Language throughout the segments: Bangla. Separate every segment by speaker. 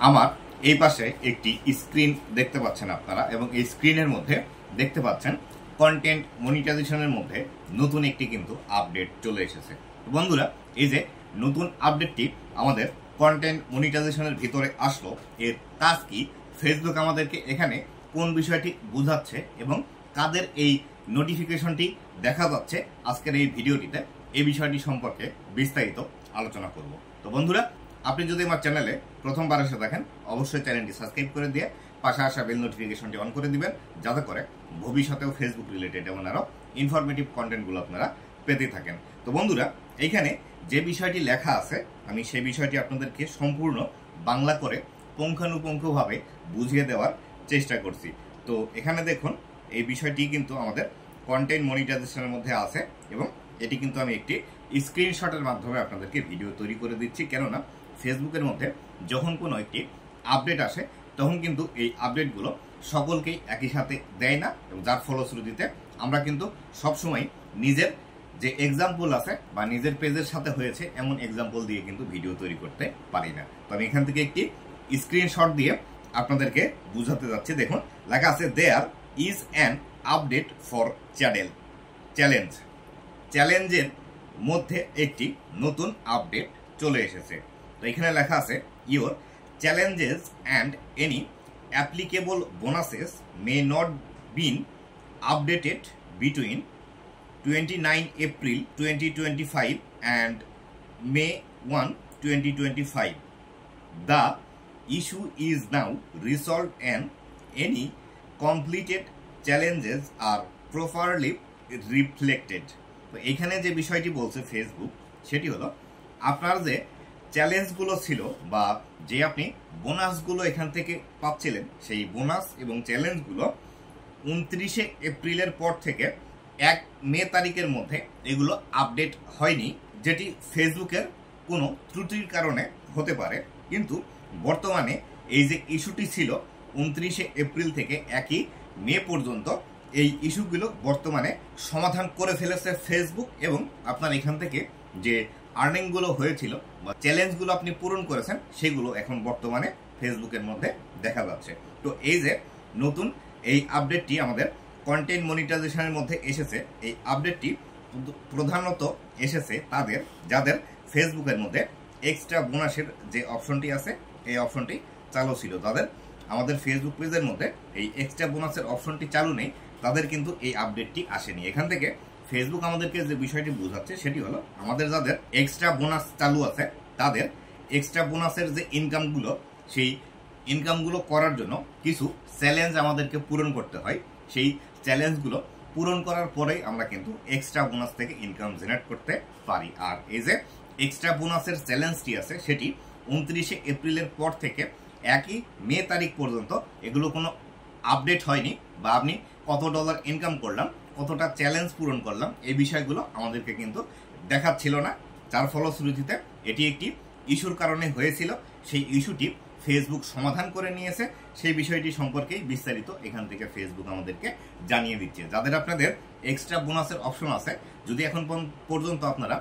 Speaker 1: আমার এই পাশে একটি স্ক্রিন দেখতে পাচ্ছেন আপনারা, এবং এই স্ক্রিনের মধ্যে দেখতে পাচ্ছেন কন্টেন্ট মনিটাইজেশনের মধ্যে নতুন একটি কিন্তু আপডেট চলে এসেছে। বন্ধুরা, এই যে নতুন আপডেটটি আমাদের কন্টেন্ট মনিটাইজেশনের ভিতরে আসলো, এর কাজ কি, ফেসবুক আমাদেরকে এখানে কোন বিষয়টি বোঝাচ্ছে এবং কাদের এই নোটিফিকেশনটি দেখা যাচ্ছে, আজকের এই ভিডিওটিতে এই বিষয়টি সম্পর্কে বিস্তারিত আলোচনা করব। তো বন্ধুরা, আপনি যদি আমার চ্যানেলে প্রথমবার এসে দেখেন, অবশ্যই চ্যানেলটি সাবস্ক্রাইব করে দিয়ে পাশে আসা বেল নোটিফিকেশনটি অন করে দিবেন, যাতে করে ভবিষ্যতেও ফেসবুক রিলেটেড এমন আরও ইনফরমেটিভ কন্টেন্টগুলো আপনারা পেতে থাকেন। তো বন্ধুরা, এইখানে যে বিষয়টি লেখা আছে আমি সেই বিষয়টি আপনাদেরকে সম্পূর্ণ বাংলা করে পুঙ্খানুপুঙ্খভাবে বুঝিয়ে দেওয়ার চেষ্টা করছি। তো এখানে দেখুন, এই বিষয়টি কিন্তু আমাদের কন্টেন্ট মনিটাইজেশনের মধ্যে আছে এবং এটি কিন্তু আমি একটি স্ক্রিনশটের মাধ্যমে আপনাদেরকে ভিডিও তৈরি করে দিচ্ছি। কেননা ফেসবুকের মধ্যে যখন কোনো একটি আপডেট আসে তখন কিন্তু এই আপডেটগুলো সকলকেই একই সাথে দেয় না, এবং যার ফলশ্রুতিতে আমরা কিন্তু সবসময় নিজের যে এক্সাম্পল আছে বা নিজের পেজের সাথে হয়েছে এমন এক্সাম্পল দিয়ে কিন্তু ভিডিও তৈরি করতে পারি না। তো আমি এখান থেকে একটি স্ক্রিনশট দিয়ে আপনাদেরকে বুঝাতে যাচ্ছি। দেখুন, লেখা আছে there is an update for চ্যালেঞ্জের মধ্যে একটি নতুন আপডেট চলে এসেছে। তো এখানে লেখা আছে your challenges and any applicable bonuses may not been updated between 29 April 2025 and May 1, 2025. The issue is now resolved and any completed challenges are properly reflected. তো এখানে যে বিষয়টি বলছে ফেসবুক, সেটি হলো আপনার যে চ্যালেঞ্জগুলো ছিল বা যে আপনি বোনাসগুলো এখান থেকে পাচ্ছিলেন, সেই বোনাস এবং চ্যালেঞ্জগুলো 29 এপ্রিলের পর থেকে 1 মে তারিখের মধ্যে এগুলো আপডেট হয়নি, যেটি ফেসবুকের কোনো ত্রুটির কারণে হতে পারে। কিন্তু বর্তমানে এই যে ইস্যুটি ছিল 29 এপ্রিল থেকে 1 মে পর্যন্ত, এই ইস্যুগুলো বর্তমানে সমাধান করে ফেলেছে ফেসবুক, এবং আপনার এখান থেকে যে আর্নিংগুলো হয়েছিল বা চ্যালেঞ্জগুলো আপনি পূরণ করেছেন সেগুলো এখন বর্তমানে ফেসবুকের মধ্যে দেখা যাচ্ছে। তো এই যে নতুন এই আপডেটটি আমাদের কন্টেন্ট মনিটাইজেশনের মধ্যে এসেছে, এই আপডেটটি প্রধানত এসেছে যাদের ফেসবুকের মধ্যে এক্সট্রা বোনাসের যে অপশনটি আছে এই অপশনটি চালু ছিল। যাদের আমাদের ফেসবুক পেজের মধ্যে এই এক্সট্রা বোনাসের অপশনটি চালু নেই, তাদের কিন্তু এই আপডেটটি আসেনি। এখান থেকে ফেসবুক আমাদেরকে যে বিষয়টি বোঝাচ্ছে সেটি হলো আমাদের যাদের এক্সট্রা বোনাস চালু আছে তাদের এক্সট্রা বোনাসের যে ইনকামগুলো, সেই ইনকামগুলো করার জন্য কিছু চ্যালেঞ্জ আমাদেরকে পূরণ করতে হয়। সেই চ্যালেঞ্জগুলো পূরণ করার পরেই আমরা কিন্তু এক্সট্রা বোনাস থেকে ইনকাম জেনারেট করতে পারি। আর এই যে এক্সট্রা বোনাসের চ্যালেঞ্জটি আছে সেটি 29 এপ্রিলের পর থেকে 1 মে তারিখ পর্যন্ত এগুলো কোনো আপডেট হয়নি, বা আপনি কত ডলার ইনকাম করলাম, কতটা চ্যালেঞ্জ পূরণ করলাম, এই বিষয়গুলো আমাদেরকে কিন্তু দেখাচ্ছিল না। যার ফলশ্রুতিতে এটি একটি ইস্যুর কারণে হয়েছিল, সেই ইস্যুটি ফেসবুক সমাধান করে নিয়েছে। সেই বিষয়টি সম্পর্কেই বিস্তারিত এখান থেকে ফেসবুক আমাদেরকে জানিয়ে দিচ্ছে। যাদের আপনাদের এক্সট্রা বোনাসের অপশন আছে, যদি এখন পর্যন্ত আপনারা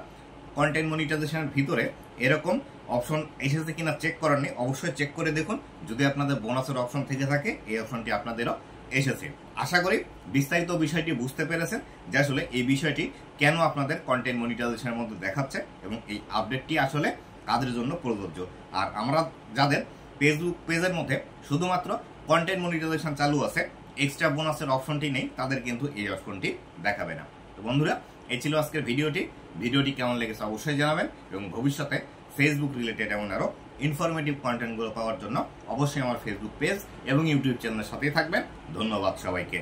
Speaker 1: কন্টেন্ট মনিটাইজেশনের ভিতরে এরকম অপশন এসেছে কিনা চেক করেননি, অবশ্যই চেক করে দেখুন। যদি আপনাদের বোনাসের অপশন থেকে থাকে, এই অপশনটি আপনাদেরও এসেছে। আশা করি বিস্তারিত বিষয়টি বুঝতে পেরেছেন যে আসলে এই বিষয়টি কেন আপনাদের কন্টেন্ট মনিটাইজেশনের মধ্যে দেখাচ্ছে এবং এই আপডেটটি আসলে কাদের জন্য প্রযোজ্য। আর আমরা যাদের ফেসবুক পেজের মধ্যে শুধুমাত্র কন্টেন্ট মনিটাইজেশন চালু আছে, এক্সট্রা বোনাসের অপশনটি নেই, তাদের কিন্তু এই অপশনটি দেখাবে না। তো বন্ধুরা, এই ছিল আজকের ভিডিওটি কেমন লেগেছে অবশ্যই জানাবেন, এবং ভবিষ্যতে ফেসবুক রিলেটেড এমন আরও ইনফরমেটিভ কন্টেন্টগুলো পাওয়ার জন্য অবশ্যই আমার ফেসবুক পেজ এবং ইউটিউব চ্যানেলের সাথেই থাকবেন। ধন্যবাদ সবাইকে।